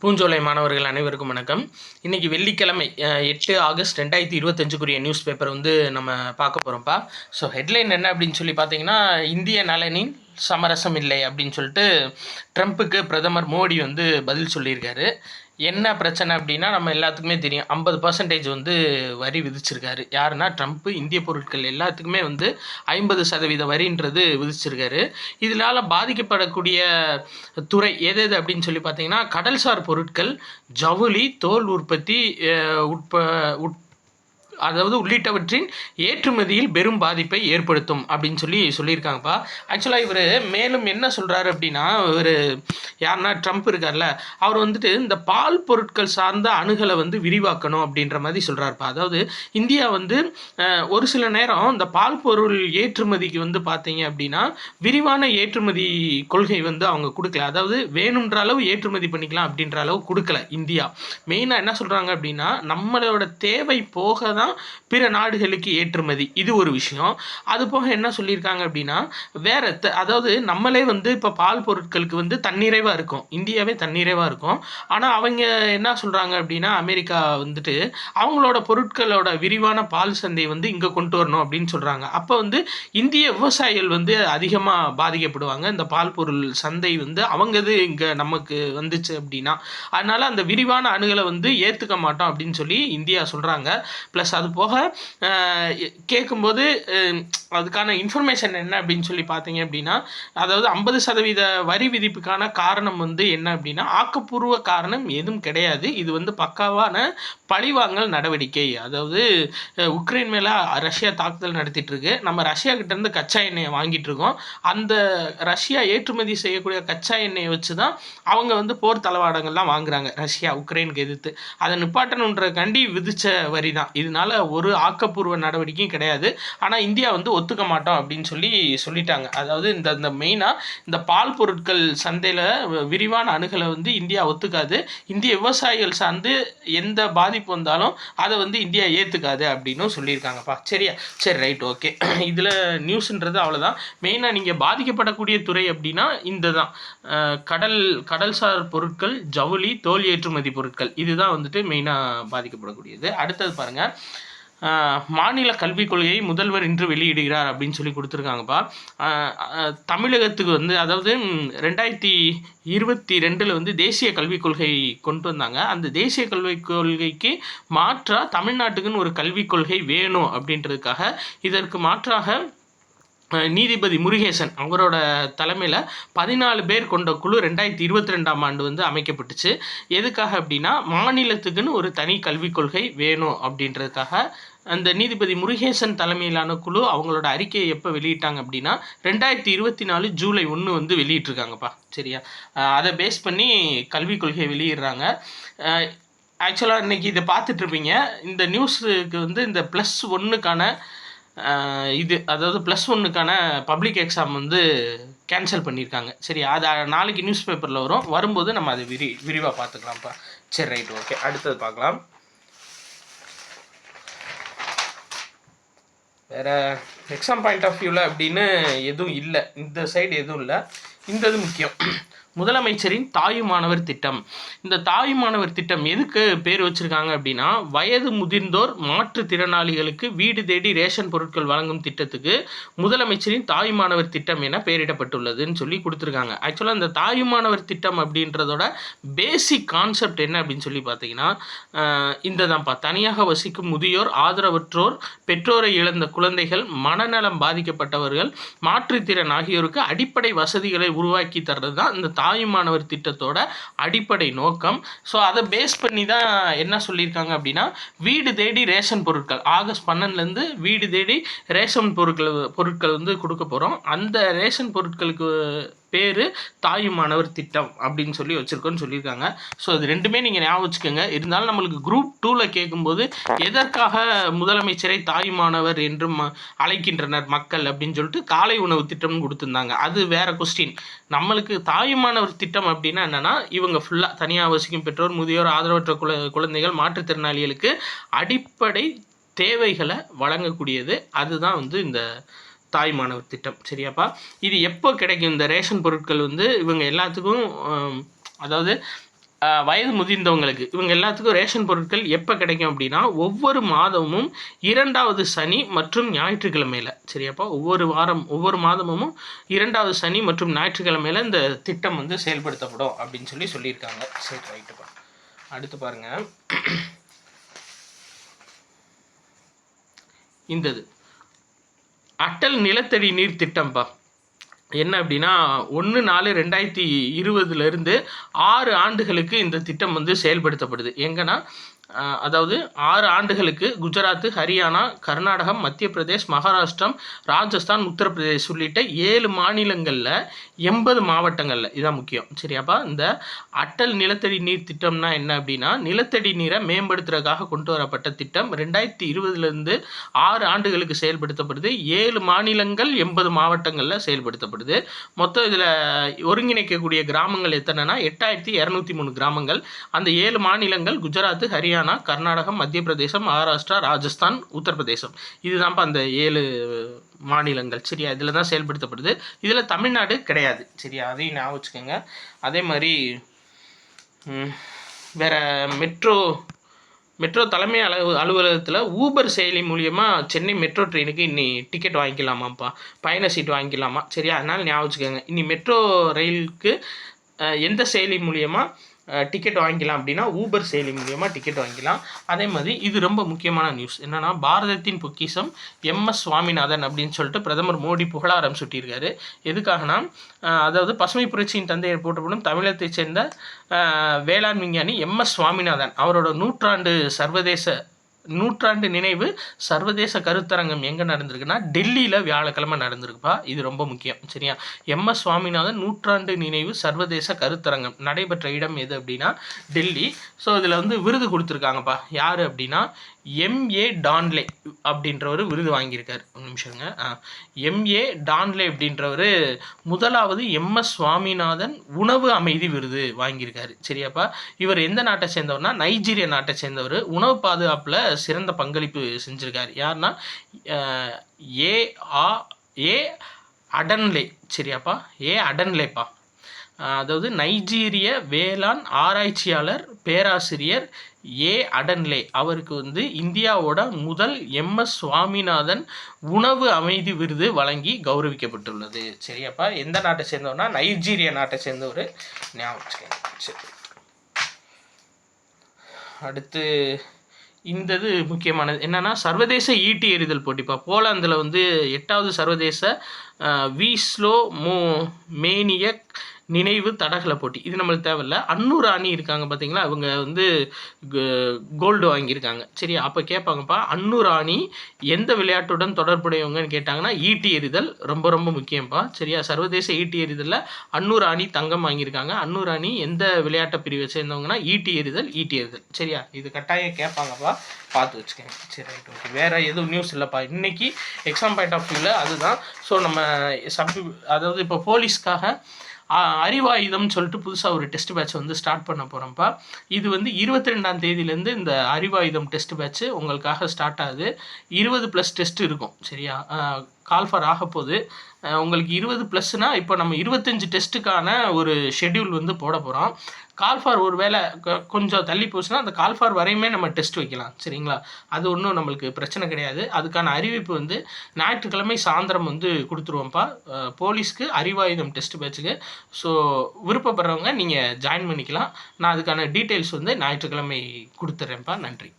பூஞ்சோலை மாணவர்கள் அனைவருக்கும் வணக்கம். இன்றைக்கி வெள்ளிக்கிழமை 8 ஆகஸ்ட் 2025 நியூஸ் பேப்பர் வந்து நம்ம பார்க்க போகிறோம்ப்பா. ஸோ ஹெட்லைன் என்ன அப்படின்னு சொல்லி பார்த்தீங்கன்னா, இந்திய நலனில் சமரசம் இல்லை அப்படின்னு சொல்லிட்டு ட்ரம்ப்புக்கு பிரதமர் மோடி வந்து பதில் சொல்லியிருக்காரு. என்ன பிரச்சனை அப்படின்னா, நம்ம எல்லாத்துக்குமே தெரியும் 50% வந்து வரி விதிச்சிருக்காரு. யாருன்னா ட்ரம்ப்பு இந்திய பொருட்கள் எல்லாத்துக்குமே வந்து 50% வரின்றது விதிச்சிருக்காரு. இதனால் பாதிக்கப்படக்கூடிய துறை எது எது அப்படின்னு சொல்லி பார்த்தீங்கன்னா, கடல்சார் பொருட்கள், ஜவுளி, தோல் உற்பத்தி அதாவது உள்ளிட்டவற்றின் ஏற்றுமதியில் பெரும் பாதிப்பை ஏற்படுத்தும் அப்படின்னு சொல்லியிருக்காங்கப்பா. ஆக்சுவலாக இவர் மேலும் என்ன சொல்கிறாரு அப்படின்னா, இவர் யாருன்னா ட்ரம்ப் இருக்கார்ல, அவர் வந்துட்டு இந்த பால் பொருட்கள் சார்ந்த அணுகலை வந்து விரிவாக்கணும் அப்படின்ற மாதிரி சொல்கிறாருப்பா. அதாவது இந்தியா வந்து ஒரு சில நேரம் இந்த பால் பொருள் ஏற்றுமதிக்கு வந்து பார்த்தீங்க அப்படின்னா விரிவான ஏற்றுமதி கொள்கை வந்து அவங்க கொடுக்கல. அதாவது வேணுன்ற அளவு ஏற்றுமதி பண்ணிக்கலாம் அப்படின்ற அளவு கொடுக்கல இந்தியா. மெயினாக என்ன சொல்கிறாங்க அப்படின்னா, நம்மளோட தேவை போக தான் பிற நாடுகளுக்கு ஏற்றுமதி, இது ஒரு விஷயம். அது போக என்ன சொல்லியிருக்காங்க அப்படின்னா, வேற அதாவது நம்மளே வந்து இப்போ பால் பொருட்களுக்கு வந்து தன்னிறைவாக இருக்கும், இந்தியாவே தன்னிறைவாக இருக்கும். ஆனால் அவங்க என்ன சொல்கிறாங்க அப்படின்னா, அமெரிக்கா வந்துட்டு அவங்களோட பொருட்களோட விரிவான பால் சந்தை வந்து இங்கே கொண்டு வரணும் அப்படின்னு சொல்கிறாங்க. அப்போ வந்து இந்திய விவசாயிகள் வந்து அதிகமாக பாதிக்கப்படுவாங்க. இந்த பால் பொருள் சந்தை வந்து அவங்கது இங்கே நமக்கு வந்துச்சு அப்படின்னா, அதனால் அந்த விரிவான அணுகலை வந்து ஏற்றுக்க மாட்டோம் அப்படின்னு சொல்லி இந்தியா சொல்கிறாங்க. ப்ளஸ் அது போக கேட்கும்போது அதுக்கான இன்ஃபர்மேஷன் என்ன அப்படின்னு சொல்லி பார்த்தீங்க அப்படின்னா, அதாவது 50% வரி விதிப்புக்கான காரணம் வந்து என்ன அப்படின்னா, ஆக்கப்பூர்வ காரணம் எதுவும் கிடையாது. இது வந்து பக்காவான பழிவாங்கல் நடவடிக்கை. அதாவது உக்ரைன் மேலே ரஷ்யா தாக்குதல் நடத்திட்டு இருக்கு. நம்ம ரஷ்யா கிட்டேருந்து கச்சா எண்ணெயை வாங்கிட்டு இருக்கோம். அந்த ரஷ்யா ஏற்றுமதி செய்யக்கூடிய கச்சா எண்ணெயை வச்சு தான் அவங்க வந்து போர் தளவாடங்கள்லாம் வாங்குறாங்க, ரஷ்யா உக்ரைனுக்கு எதிர்த்து. அதை நிப்பாட்டணுன்ற கண்டி விதித்த வரி தான். இதனால ஒரு ஆக்கப்பூர்வ நடவடிக்கையும் கிடையாது. ஆனால் இந்தியா வந்து ஒத்துக்க மாட்டோம் அப்படின்னு சொல்லிட்டாங்க. அதாவது இந்த மெயினாக இந்த பால் பொருட்கள் சந்தையில் விரிவான அணுகலை வந்து இந்தியா ஒத்துக்காது. இந்திய விவசாயிகள் சார்ந்து எந்த பாதிப்பு வந்தாலும் அதை வந்து இந்தியா ஏற்றுக்காது அப்படின்னு சொல்லியிருக்காங்கப்பா. சரியா? சரி, ரைட், ஓகே. இதில் நியூஸ்ன்றது அவ்வளோதான். மெயினாக நீங்கள் பாதிக்கப்படக்கூடிய துறை அப்படின்னா இந்த தான், கடல்சார் பொருட்கள், ஜவுளி, தோல் ஏற்றுமதி பொருட்கள், இதுதான் வந்துட்டு மெயினாக பாதிக்கப்படக்கூடியது. அடுத்தது பாருங்கள், மாநில கல்விக் கொள்கையை முதல்வர் இன்று வெளியிடுகிறார் அப்படின்னு சொல்லி கொடுத்துருக்காங்கப்பா. தமிழகத்துக்கு வந்து அதாவது 2022 வந்து தேசிய கல்விக் கொள்கை கொண்டு வந்தாங்க. அந்த தேசிய கல்விக் கொள்கைக்கு மாற்றாக தமிழ்நாட்டுக்குன்னு ஒரு கல்விக் கொள்கை வேணும் அப்படின்றதுக்காக, இதற்கு மாற்றாக நீதிபதி முருகேசன் அவரோட தலைமையில் 14 பேர் கொண்ட குழு 2022 ஆண்டு வந்து அமைக்கப்பட்டுச்சு. எதுக்காக அப்படின்னா, மாநிலத்துக்குன்னு ஒரு தனி கல்விக் கொள்கை வேணும் அப்படின்றதுக்காக அந்த நீதிபதி முருகேசன் தலைமையிலான குழு அவங்களோட அறிக்கையை எப்போ வெளியிட்டாங்க அப்படின்னா 2024 ஜூலை 1 வந்து வெளியிட்டிருக்காங்கப்பா. சரியா? அதை பேஸ் பண்ணி கல்விக் கொள்கையை வெளியிடுறாங்க. ஆக்சுவலாக இன்றைக்கி இதை பார்த்துட்ருப்பீங்க. இந்த நியூஸுக்கு வந்து இந்த +1க்கான அதாவது +1க்கான பப்ளிக் எக்ஸாம் வந்து கேன்சல் பண்ணியிருக்காங்க. சரி, அது நாளைக்கு நியூஸ் பேப்பரில் வரும்போது நம்ம அதை விரிவாக பார்த்துக்கலாம்ப்பா. சரி, ரைட், ஓகே. அடுத்தது பார்க்கலாம். வேறு எக்ஸாம் பாயிண்ட் ஆஃப் வியூவில் அப்படின்னு எதுவும் இல்லை, இந்த சைடு எதுவும் இல்லை. இந்த இது முக்கியம். முதலமைச்சரின் தாயுமானவர் திட்டம். இந்த தாயுமானவர் திட்டம் எதுக்கு பேர் வச்சுருக்காங்க அப்படின்னா, வயது முதிர்ந்தோர் மாற்றுத்திறனாளிகளுக்கு வீடு தேடி ரேஷன் பொருட்கள் வழங்கும் திட்டத்துக்கு முதலமைச்சரின் தாயுமானவர் திட்டம் என பெயரிடப்பட்டுள்ளதுன்னு சொல்லி கொடுத்துருக்காங்க. ஆக்சுவலாக இந்த தாயுமானவர் திட்டம் அப்படின்றதோட பேசிக் கான்செப்ட் என்ன அப்படின்னு சொல்லி பார்த்தீங்கன்னா, இந்த தான்ப்பா, தனியாக வசிக்கும் முதியோர், ஆதரவற்றோர், பெற்றோரை இழந்த குழந்தைகள், மனநலம் பாதிக்கப்பட்டவர்கள், மாற்றுத்திறன் ஆகியோருக்கு அடிப்படை வசதிகளை உருவாக்கி தர்றது தான் இந்த தாயுமானவர் திட்டத்தோட அடிப்படை நோக்கம். ஸோ அதை பேஸ் பண்ணி தான் என்ன சொல்லியிருக்காங்க அப்படின்னா, வீடு தேடி ரேஷன் பொருட்கள் ஆகஸ்ட் 12 வீடு தேடி ரேஷன் பொருட்கள் வந்து கொடுக்க போகிறோம். அந்த ரேஷன் பொருட்களுக்கு பேர் தாயுமானவர் திட்டம் அப்படின்னு சொல்லி வச்சுருக்கோன்னு சொல்லியிருக்காங்க. ஸோ அது ரெண்டுமே நீங்கள் ஞாபகம் வச்சுக்கோங்க. இருந்தாலும் நம்மளுக்கு குரூப் 2ல் கேட்கும்போது எதற்காக முதலமைச்சரை தாயுமானவர் என்று அழைக்கின்றனர் மக்கள் அப்படின்னு சொல்லிட்டு காலை உணவு திட்டம்னு கொடுத்துருந்தாங்க. அது வேறு கொஸ்டின். நம்மளுக்கு தாயுமானவர் திட்டம் அப்படின்னா என்னென்னா, இவங்க ஃபுல்லாக தனியாக வசிக்கும் பெற்றோர், முதியோர், ஆதரவற்ற குழந்தைகள், மாற்றுத்திறனாளிகளுக்கு அடிப்படை தேவைகளை வழங்கக்கூடியது. அதுதான் வந்து இந்த தாய்மானவர் திட்டம். சரியாப்பா? இது எப்போ கிடைக்கும்? இந்த ரேஷன் பொருட்கள் வந்து இவங்க எல்லாத்துக்கும், அதாவது வயது முதிர்ந்தவங்களுக்கு இவங்க எல்லாத்துக்கும் ரேஷன் பொருட்கள் எப்போ கிடைக்கும் அப்படின்னா ஒவ்வொரு மாதமும் 2வது சனி மற்றும் ஞாயிற்றுக்கிழமையில். சரியாப்பா, ஒவ்வொரு மாதமும் 2வது சனி மற்றும் ஞாயிற்றுக்கிழமையில் இந்த திட்டம் வந்து செயல்படுத்தப்படும் அப்படின்னு சொல்லியிருக்காங்க. சரி, ரைட்டுப்பா. அடுத்து பாருங்கள், இந்தது அட்டல் நிலத்தடி நீர் திட்டம்ப்பா. என்ன அப்படின்னா 1/4/2020 6 ஆண்டுகளுக்கு இந்த திட்டம் வந்து செயல்படுத்தப்படுது. எங்கன்னா அதாவது 6 ஆண்டுகளுக்கு குஜராத், ஹரியானா, கர்நாடகம், மத்திய பிரதேஷ், மகாராஷ்டிரம், ராஜஸ்தான், உத்தரப்பிரதேஷ் உள்ளிட்ட 7 மாநிலங்களில் 80 மாவட்டங்களில், இதான் முக்கியம். சரியாப்பா, இந்த அட்டல் நிலத்தடி நீர் திட்டம்னா என்ன அப்படின்னா நிலத்தடி நீரை மேம்படுத்துறதுக்காக கொண்டு வரப்பட்ட திட்டம். 2020 6 ஆண்டுகளுக்கு செயல்படுத்தப்படுது. 7 மாநிலங்கள் 80 மாவட்டங்களில் செயல்படுத்தப்படுது. மொத்தம் இதில் ஒருங்கிணைக்கக்கூடிய கிராமங்கள் எத்தனைனா 8203 கிராமங்கள். அந்த 7 மாநிலங்கள் குஜராத், ஹரியானா, கர்நாடகம், மத்திய பிரதேசம், மகாராஷ்டிரா, ராஜஸ்தான், உத்தரப்பிரதேசம். இதுதான்ப்பா அந்த 7 மாநிலங்கள். சரியா, இதில் தான் செயல்படுத்தப்படுது. இதில் தமிழ்நாடு கிடையாது. சரியா, அதையும் ஞாபகம் வச்சுக்கோங்க. அதே மாதிரி வேற மெட்ரோ தலைமை அலுவலகத்தில் ஊபர் செயலி மூலியமாக சென்னை மெட்ரோ ட்ரெயினுக்கு இன்னி டிக்கெட் வாங்கிக்கலாமாப்பா, பயண சீட்டு வாங்கிக்கலாமா. சரியா, அதனால் ஞாபகம் வச்சுக்கோங்க. இன்னி மெட்ரோ ரயிலுக்கு எந்த செயலி மூலியமாக டிக்கெட் வாங்கிக்கலாம் அப்படின்னா ஊபர் செயலி மூலியமாக டிக்கெட் வாங்கிக்கலாம். அதே மாதிரி இது ரொம்ப முக்கியமான நியூஸ் என்னென்னா பாரதத்தின் பொக்கிஷம் MS சுவாமிநாதன் அப்படின்னு சொல்லிட்டு பிரதமர் மோடி புகழாரம் சுட்டியிருக்காரு. எதுக்காகனா அதாவது பசுமை புரட்சியின் தந்தையர் போற்றப்படும் தமிழகத்தைச் சேர்ந்த வேளாண் விஞ்ஞானி MS சுவாமிநாதன் அவரோட நூற்றாண்டு நினைவு சர்வதேச கருத்தரங்கம் எங்கே நடந்திருக்குன்னா டெல்லியில் வியாழக்கிழமை நடந்திருக்குப்பா. இது ரொம்ப முக்கியம். சரியா, MS சுவாமிநாதன் நூற்றாண்டு நினைவு சர்வதேச கருத்தரங்கம் நடைபெற்ற இடம் எது அப்படின்னா டெல்லி. ஸோ இதில் வந்து விருது கொடுத்துருக்காங்கப்பா. யார் அப்படின்னா MA டான்லே அப்படின்றவர் விருது வாங்கியிருக்காரு. ஒரு நிமிஷங்க. MA டான்லே அப்படின்றவர் முதலாவது MS சுவாமிநாதன் உணவு அமைதி விருது வாங்கியிருக்காரு. சரியாப்பா, இவர் எந்த நாட்டை சேர்ந்தவர்னா நைஜீரியா நாட்டை சேர்ந்தவர். உணவு பாதுகாப்பில் சிறந்த பங்களிப்பு செஞ்சுருக்காரு. யாருன்னா ஏ அடன்லே. சரியாப்பா, அடன்லேப்பா. அதாவது நைஜீரிய வேளாண் ஆராய்ச்சியாளர் பேராசிரியர் அடன்லே அவருக்கு வந்து இந்தியாவோட முதல் MS சுவாமிநாதன் உணவு அமைதி விருது வழங்கி கௌரவிக்கப்பட்டுள்ளது. சரியாப்பா, எந்த நாட்டை சேர்ந்தவர்னா நைஜீரியா நாட்டை சேர்ந்தவர். ஞாபகம். சரி, அடுத்து இந்தது முக்கியமானது என்னென்னா சர்வதேச ஈட்டி எறிதல் போட்டிப்பா. போலாந்தில் வந்து 8வது சர்வதேச வீஸ்லோ மேனியக் நினைவு தடகள போட்டி. இது நம்மளுக்கு தேவையில்லை. அன்னூர் ராணி இருக்காங்க பார்த்தீங்களா, அவங்க வந்து கோல்டு வாங்கியிருக்காங்க. சரியா, அப்போ கேட்பாங்கப்பா அன்னூர் ராணி எந்த விளையாட்டுடன் தொடர்புடையவங்கன்னு கேட்டாங்கன்னா ஈட்டி எறிதல் ரொம்ப ரொம்ப முக்கியம்ப்பா. சரியா, சர்வதேச ஈட்டி எறிதலில் அன்னூர் ராணி தங்கம் வாங்கியிருக்காங்க. அன்னூர் ராணி எந்த விளையாட்டு பிரிவை சேர்ந்தவங்கன்னா ஈட்டி எறிதல். சரியா, இது கட்டாயம் கேட்பாங்கப்பா, பார்த்து வச்சுக்கோங்க. சரி, ரைட், ஓகே. வேறு எதுவும் நியூஸ் இல்லைப்பா இன்னைக்கு எக்ஸாம் பாயிண்ட் ஆஃப் வியூவில். அதுதான். ஸோ நம்ம அதாவது இப்போ போலீஸ்க்காக அறிவாயுதம் சொல்லிட்டு புதுசாக ஒரு டெஸ்ட் பேட்ச் வந்து ஸ்டார்ட் பண்ண போகிறோம்ப்பா. இது வந்து 22ஆம் தேதியிலேருந்து இந்த அறிவாயுதம் டெஸ்ட் பேட்ச்சு உங்களுக்காக ஸ்டார்ட் ஆகுது. 20+ டெஸ்ட் இருக்கும். சரியா, கால்ஃபார் ஆக போகுது. உங்களுக்கு 20+னா இப்போ நம்ம 25 டெஸ்ட்டுக்கான ஒரு ஷெட்யூல் வந்து போட போகிறோம். கால்ஃபார் ஒரு வேளை கொஞ்சம் தள்ளி போச்சுன்னா அந்த கால்ஃபார் வரையுமே நம்ம டெஸ்ட் வைக்கலாம். சரிங்களா, அது ஒன்றும் நம்மளுக்கு பிரச்சனை கிடையாது. அதுக்கான அறிவிப்பு வந்து ஞாயிற்றுக்கிழமை சாயந்தரம் வந்து கொடுத்துருவோம்ப்பா போலீஸ்க்கு அறிவாயுதம் டெஸ்ட் பேட்சுக்கு. ஸோ விருப்பப்படுறவங்க நீங்கள் ஜாயின் பண்ணிக்கலாம். நான் அதுக்கான டீட்டெயில்ஸ் வந்து ஞாயிற்றுக்கிழமை கொடுத்துட்றேன்ப்பா. நன்றி.